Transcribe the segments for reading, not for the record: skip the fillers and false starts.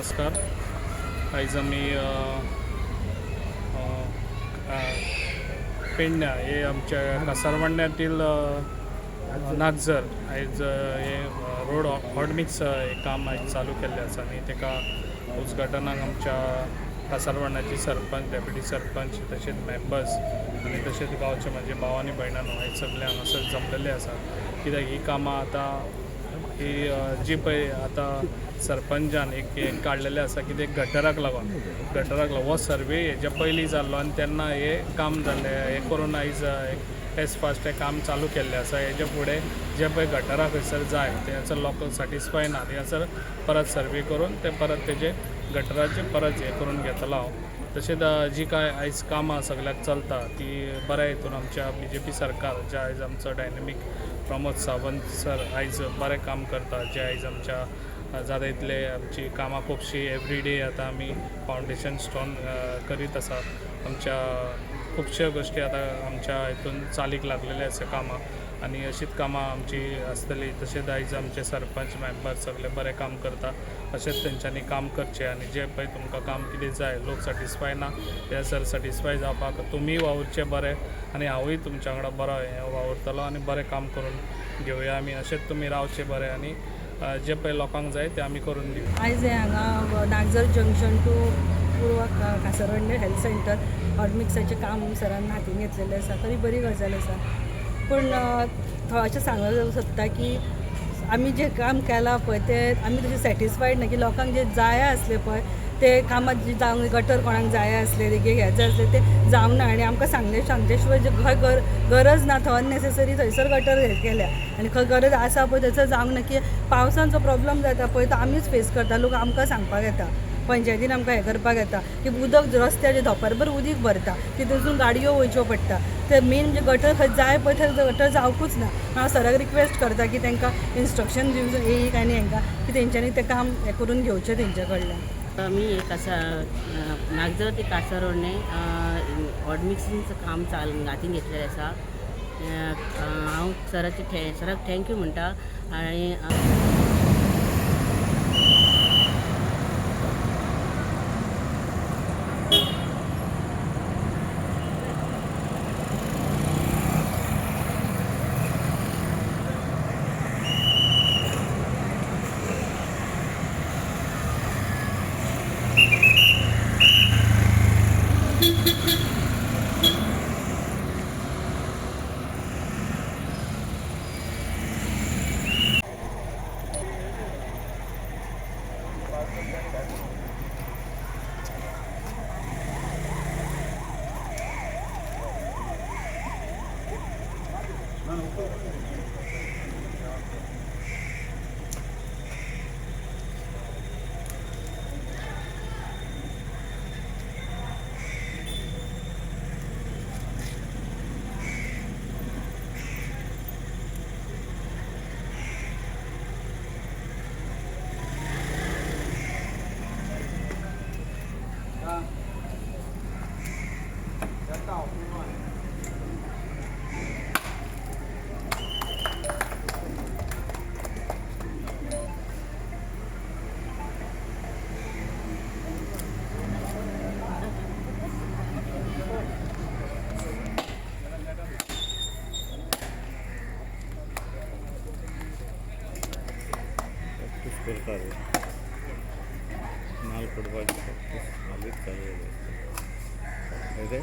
नमस्कार. आयज आमी पेडण्या हे आमच्या कासारवाड्यातील नागझर आयज हे रोड हॉट मिक्स हे काम आयज चालू केल्लें आसा आनी तेका उद्घाटनाक आमच्या कासारवाड्याची सरपंच, डेप्युटी सरपंच, तशेंच मेंबर्स आनी तशेंच गांवचे म्हाजे भाव आनी भयणांनो आयज सगळे हांगासर जमलेले आसा. कित्याक ही कामां आतां ही जी पळय आतां सरपंचान एक काडलेलें आसा की ते गटराक लागून हो सर्वे हेजे पयलीं जाल्लो आनी तेन्ना हे काम जाल्लें हे करून आयज एज फास्ट हें काम चालू केल्लें आसा. हेजे फुडें जे पळय गटरा खंयसर जाय ते लोक सॅटिस्फाय ना थंयसर परत सर्वे करून ते परत तेजे गटराचे परत हे करून घेतलो हांव. तशेंच जी काय आयज कामां सगळ्याक चलता ती बऱ्या हितून आमच्या BJP सरकार जे आयज आमचो डायनेमीक प्रमोद सावंत सर आयज बरें काम करता. जे आयज आमच्या जाता इतले आमची कामां खुबशी एवरीडे आतां आमी फावंडेशन स्टोन करीत आसा. आमच्या खुबश्यो गोश्टी आतां आमच्या हितून चालीक लागलेले आसा कामां आनी अशीच कामां आमची आसतली. तशेंच आयज आमचे सरपंच मेंबर सगळे बरें काम करता. अशेंच तेंच्यांनी काम करचें आनी जे पळय तुमकां काम कितें जाय लोक सॅटिस्फाय ना ते सर सॅटिस्फाय जावपाक तुमी वावुरचें बरें आनी हांवूय तुमच्या वांगडा बरो वावुरतलो आनी बरें काम करून घेवया आमी. अशेंच तुमी रावचें बरें आनी जे पळय लोकांक जाय ते आमी करून दिवया. आयज हांगा नागझर जंक्शन टू पूर्व कासारवाडी हेल्थ सेंटर हॉट मिक्साचें काम सरान हातीन घेतलेलें आसा. खरी बरी गजाल आसा. पूण अशें सांगूंक सोदता की आमी जें काम केलां पळय ते आमी तशें सॅटिस्फायड ना की लोकांक जे जाय आसले पळय ते कामां जे जावंक गटर कोणाक जाय आसले हे जाय आसले ते जावंक ना आनी आमकां सांगले शिवाय जे खंय गरज ना थंय अननेसेसरी थंयसर गटर केल्या आनी खंय गरज आसा पळय थंयसर जावंक ना की पावसांचो प्रॉब्लम जाता पळय तो आमीच फेस करता. लोक आमकां सांगपाक येता, पंचायतीन आमकां हें करपाक येता की उदक रस्त्याचे धोपारभर उदीक भरता की थंयसून गाडयो वयच्यो पडटा. ते मेन म्हणजे गटर खंय जाय पळय थंय गटर जावंकूच ना. हांव सराक रिक्वेस्ट करता की तांकां इन्स्ट्रक्शन दिवंक एक आनी हांकां की तेंच्यांनी तें काम हें करून घेवचें तेंच्या कडल्यान. मी नागझर ते कासारवाडी हॉट मिक्सिंगचं काम हातीन घेतलेलें आसा. हांव सराक थँक्यू म्हणटा. आनी करतात नाल पडपाची प्रॅक्टीस हालीच चालू आहे.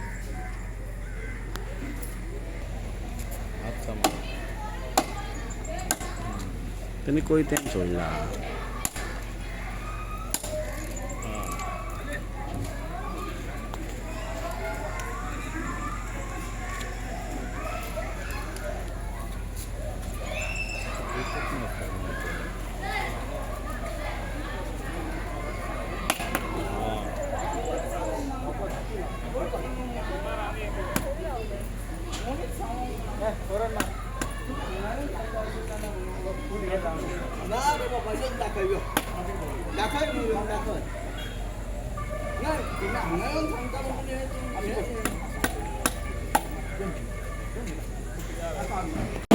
हात सांभाळ तुम्ही कोयत्यान सोडला. दाखव